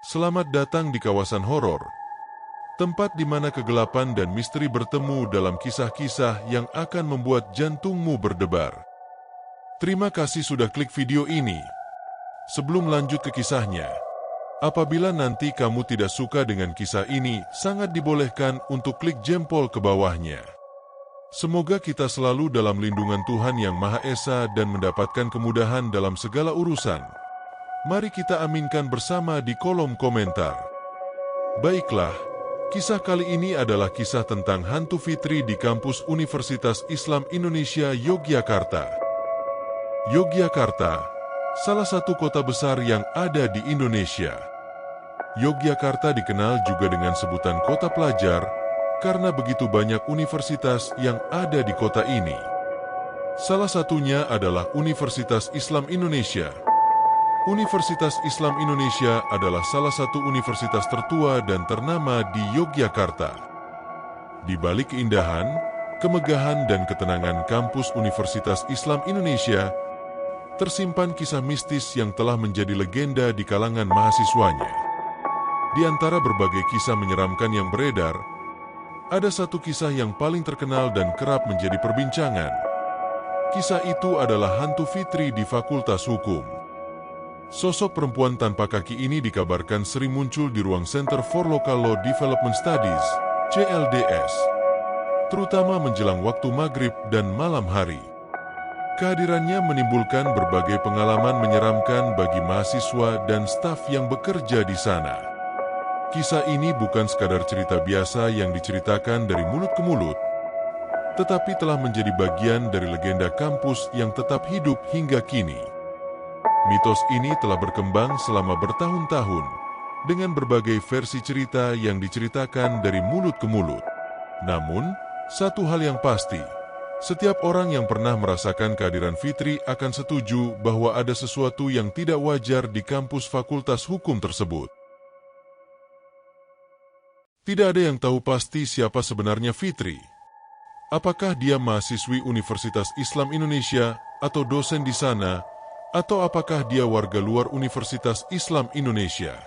Selamat datang di kawasan horor, tempat di mana kegelapan dan misteri bertemu dalam kisah-kisah yang akan membuat jantungmu berdebar. Terima kasih sudah klik video ini. Sebelum lanjut ke kisahnya, apabila nanti kamu tidak suka dengan kisah ini, sangat dibolehkan untuk klik jempol ke bawahnya. Semoga kita selalu dalam lindungan Tuhan Yang Maha Esa dan mendapatkan kemudahan dalam segala urusan. Mari kita aminkan bersama di kolom komentar. Baiklah, kisah kali ini adalah kisah tentang hantu Fitri di kampus Universitas Islam Indonesia Yogyakarta. Yogyakarta, salah satu kota besar yang ada di Indonesia. Yogyakarta dikenal juga dengan sebutan kota pelajar, karena begitu banyak universitas yang ada di kota ini. Salah satunya adalah Universitas Islam Indonesia. Universitas Islam Indonesia adalah salah satu universitas tertua dan ternama di Yogyakarta. Di balik keindahan, kemegahan dan ketenangan kampus Universitas Islam Indonesia, tersimpan kisah mistis yang telah menjadi legenda di kalangan mahasiswanya. Di antara berbagai kisah menyeramkan yang beredar, ada satu kisah yang paling terkenal dan kerap menjadi perbincangan. Kisah itu adalah hantu Fitri di Fakultas Hukum. Sosok perempuan tanpa kaki ini dikabarkan sering muncul di ruang Center for Local Law Development Studies, CLDS, terutama menjelang waktu maghrib dan malam hari. Kehadirannya menimbulkan berbagai pengalaman menyeramkan bagi mahasiswa dan staf yang bekerja di sana. Kisah ini bukan sekadar cerita biasa yang diceritakan dari mulut ke mulut, tetapi telah menjadi bagian dari legenda kampus yang tetap hidup hingga kini. Mitos ini telah berkembang selama bertahun-tahun, dengan berbagai versi cerita yang diceritakan dari mulut ke mulut. Namun, satu hal yang pasti, setiap orang yang pernah merasakan kehadiran Fitri akan setuju bahwa ada sesuatu yang tidak wajar di kampus Fakultas Hukum tersebut. Tidak ada yang tahu pasti siapa sebenarnya Fitri. Apakah dia mahasiswi Universitas Islam Indonesia atau dosen di sana, atau apakah dia warga luar Universitas Islam Indonesia?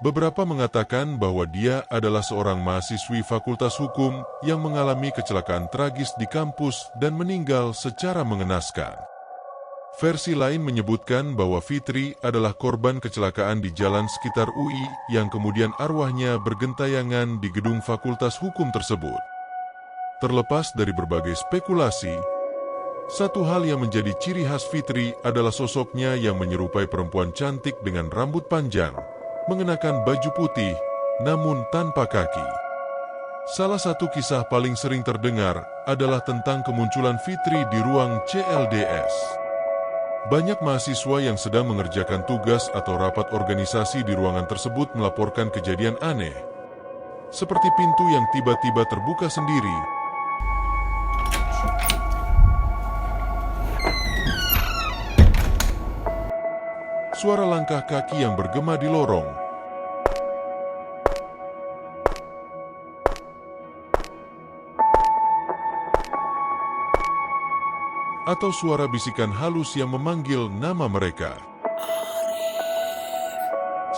Beberapa mengatakan bahwa dia adalah seorang mahasiswi Fakultas Hukum yang mengalami kecelakaan tragis di kampus dan meninggal secara mengenaskan. Versi lain menyebutkan bahwa Fitri adalah korban kecelakaan di jalan sekitar UI yang kemudian arwahnya bergentayangan di gedung Fakultas Hukum tersebut. Terlepas dari berbagai spekulasi, satu hal yang menjadi ciri khas Fitri adalah sosoknya yang menyerupai perempuan cantik dengan rambut panjang, mengenakan baju putih, namun tanpa kaki. Salah satu kisah paling sering terdengar adalah tentang kemunculan Fitri di ruang CLDS. Banyak mahasiswa yang sedang mengerjakan tugas atau rapat organisasi di ruangan tersebut melaporkan kejadian aneh, seperti pintu yang tiba-tiba terbuka sendiri, suara langkah kaki yang bergema di lorong, atau suara bisikan halus yang memanggil nama mereka.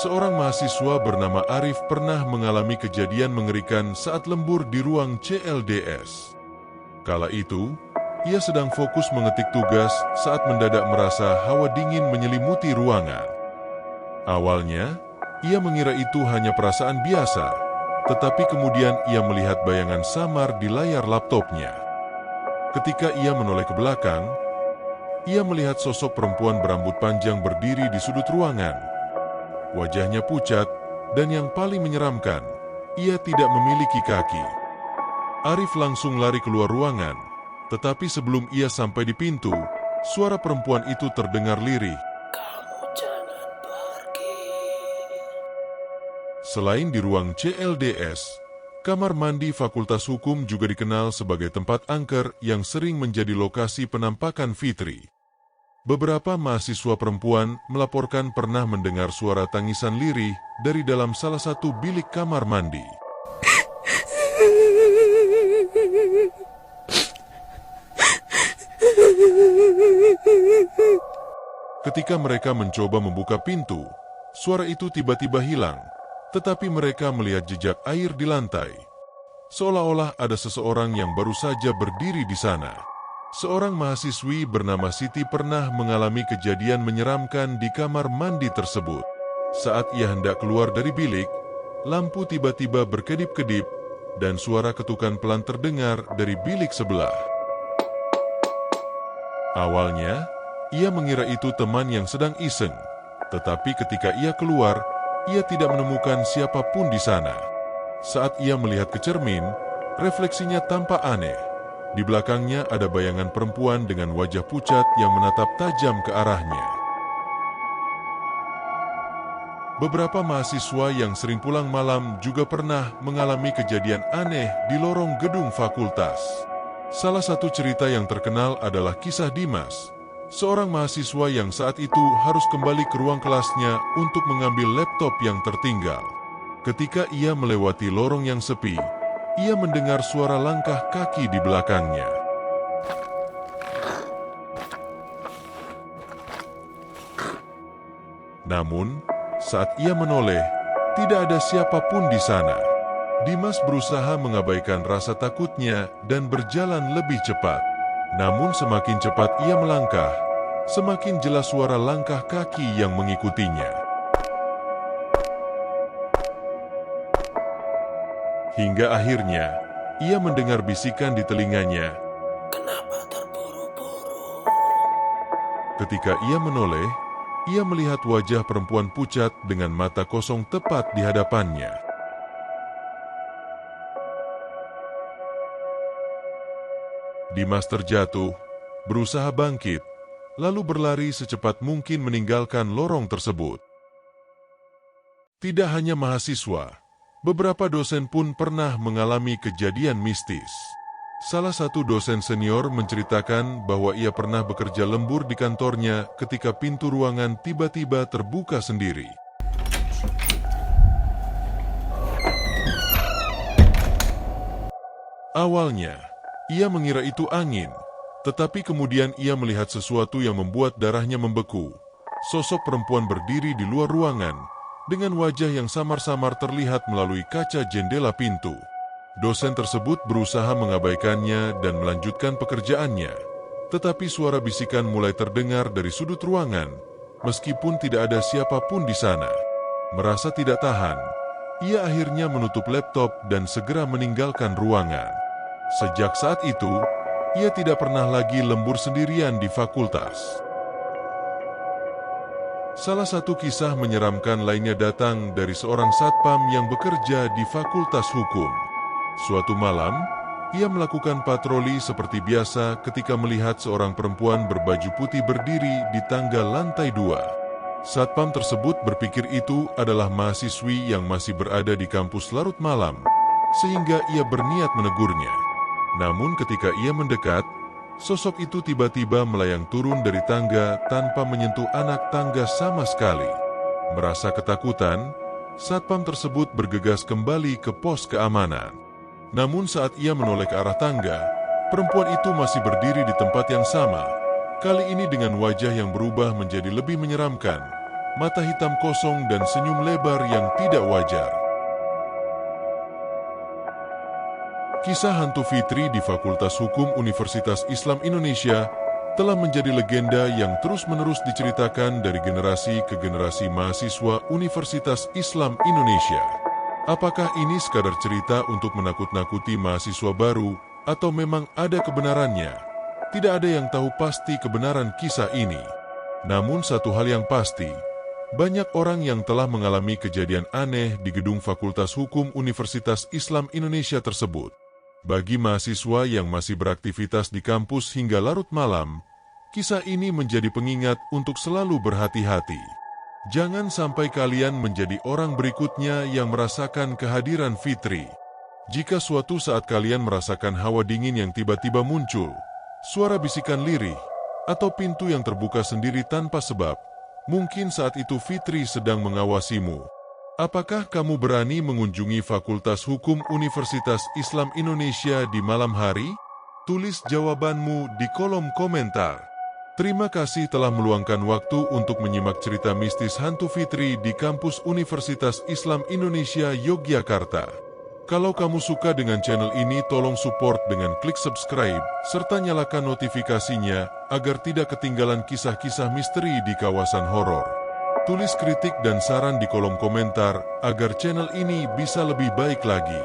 Seorang mahasiswa bernama Arif pernah mengalami kejadian mengerikan saat lembur di ruang CLDS. Kala itu, ia sedang fokus mengetik tugas saat mendadak merasa hawa dingin menyelimuti ruangan. Awalnya, ia mengira itu hanya perasaan biasa, tetapi kemudian ia melihat bayangan samar di layar laptopnya. Ketika ia menoleh ke belakang, ia melihat sosok perempuan berambut panjang berdiri di sudut ruangan. Wajahnya pucat, dan yang paling menyeramkan, ia tidak memiliki kaki. Arif langsung lari keluar ruangan. Tetapi sebelum ia sampai di pintu, suara perempuan itu terdengar lirih. Kamu jangan pergi. Selain di ruang CLDS, kamar mandi Fakultas Hukum juga dikenal sebagai tempat angker yang sering menjadi lokasi penampakan Fitri. Beberapa mahasiswa perempuan melaporkan pernah mendengar suara tangisan lirih dari dalam salah satu bilik kamar mandi. Ketika mereka mencoba membuka pintu, Suara itu tiba-tiba hilang, tetapi mereka melihat jejak air di lantai. Seolah-olah ada seseorang yang baru saja berdiri di sana. Seorang mahasiswi bernama Siti pernah mengalami kejadian menyeramkan di kamar mandi tersebut. Saat ia hendak keluar dari bilik, lampu tiba-tiba berkedip-kedip dan suara ketukan pelan terdengar dari bilik sebelah. Awalnya, ia mengira itu teman yang sedang iseng, tetapi ketika ia keluar, ia tidak menemukan siapapun di sana. Saat ia melihat ke cermin, refleksinya tampak aneh. Di belakangnya ada bayangan perempuan dengan wajah pucat yang menatap tajam ke arahnya. Beberapa mahasiswa yang sering pulang malam juga pernah mengalami kejadian aneh di lorong gedung fakultas. Salah satu cerita yang terkenal adalah kisah Dimas, seorang mahasiswa yang saat itu harus kembali ke ruang kelasnya untuk mengambil laptop yang tertinggal. Ketika ia melewati lorong yang sepi, ia mendengar suara langkah kaki di belakangnya. Namun, saat ia menoleh, tidak ada siapapun di sana. Dimas berusaha mengabaikan rasa takutnya dan berjalan lebih cepat. Namun semakin cepat ia melangkah, semakin jelas suara langkah kaki yang mengikutinya. Hingga akhirnya, ia mendengar bisikan di telinganya. Kenapa terburu-buru? Ketika ia menoleh, ia melihat wajah perempuan pucat dengan mata kosong tepat di hadapannya. Dimas terjatuh, berusaha bangkit, lalu berlari secepat mungkin meninggalkan lorong tersebut. Tidak hanya mahasiswa, beberapa dosen pun pernah mengalami kejadian mistis. Salah satu dosen senior menceritakan bahwa ia pernah bekerja lembur di kantornya ketika pintu ruangan tiba-tiba terbuka sendiri. Awalnya, ia mengira itu angin, tetapi kemudian ia melihat sesuatu yang membuat darahnya membeku. Sosok perempuan berdiri di luar ruangan, dengan wajah yang samar-samar terlihat melalui kaca jendela pintu. Dosen tersebut berusaha mengabaikannya dan melanjutkan pekerjaannya. Tetapi suara bisikan mulai terdengar dari sudut ruangan, meskipun tidak ada siapapun di sana. Merasa tidak tahan, ia akhirnya menutup laptop dan segera meninggalkan ruangan. Sejak saat itu, ia tidak pernah lagi lembur sendirian di fakultas. Salah satu kisah menyeramkan lainnya datang dari seorang satpam yang bekerja di Fakultas Hukum. Suatu malam, ia melakukan patroli seperti biasa ketika melihat seorang perempuan berbaju putih berdiri di tangga lantai 2. Satpam tersebut berpikir itu adalah mahasiswi yang masih berada di kampus larut malam, sehingga ia berniat menegurnya. Namun ketika ia mendekat, sosok itu tiba-tiba melayang turun dari tangga tanpa menyentuh anak tangga sama sekali. Merasa ketakutan, satpam tersebut bergegas kembali ke pos keamanan. Namun saat ia menoleh ke arah tangga, perempuan itu masih berdiri di tempat yang sama, kali ini dengan wajah yang berubah menjadi lebih menyeramkan, mata hitam kosong dan senyum lebar yang tidak wajar. Kisah hantu Fitri di Fakultas Hukum Universitas Islam Indonesia telah menjadi legenda yang terus-menerus diceritakan dari generasi ke generasi mahasiswa Universitas Islam Indonesia. Apakah ini sekadar cerita untuk menakut-nakuti mahasiswa baru atau memang ada kebenarannya? Tidak ada yang tahu pasti kebenaran kisah ini. Namun satu hal yang pasti, banyak orang yang telah mengalami kejadian aneh di gedung Fakultas Hukum Universitas Islam Indonesia tersebut. Bagi mahasiswa yang masih beraktivitas di kampus hingga larut malam, kisah ini menjadi pengingat untuk selalu berhati-hati. Jangan sampai kalian menjadi orang berikutnya yang merasakan kehadiran Fitri. Jika suatu saat kalian merasakan hawa dingin yang tiba-tiba muncul, suara bisikan lirih, atau pintu yang terbuka sendiri tanpa sebab, mungkin saat itu Fitri sedang mengawasimu. Apakah kamu berani mengunjungi Fakultas Hukum Universitas Islam Indonesia di malam hari? Tulis jawabanmu di kolom komentar. Terima kasih telah meluangkan waktu untuk menyimak cerita mistis hantu Fitri di kampus Universitas Islam Indonesia Yogyakarta. Kalau kamu suka dengan channel ini, tolong support dengan klik subscribe, serta nyalakan notifikasinya, agar tidak ketinggalan kisah-kisah misteri di kawasan horor. Tulis kritik dan saran di kolom komentar, agar channel ini bisa lebih baik lagi.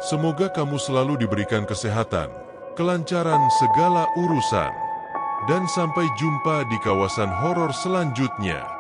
Semoga kamu selalu diberikan kesehatan, kelancaran segala urusan. Dan sampai jumpa di kawasan horor selanjutnya.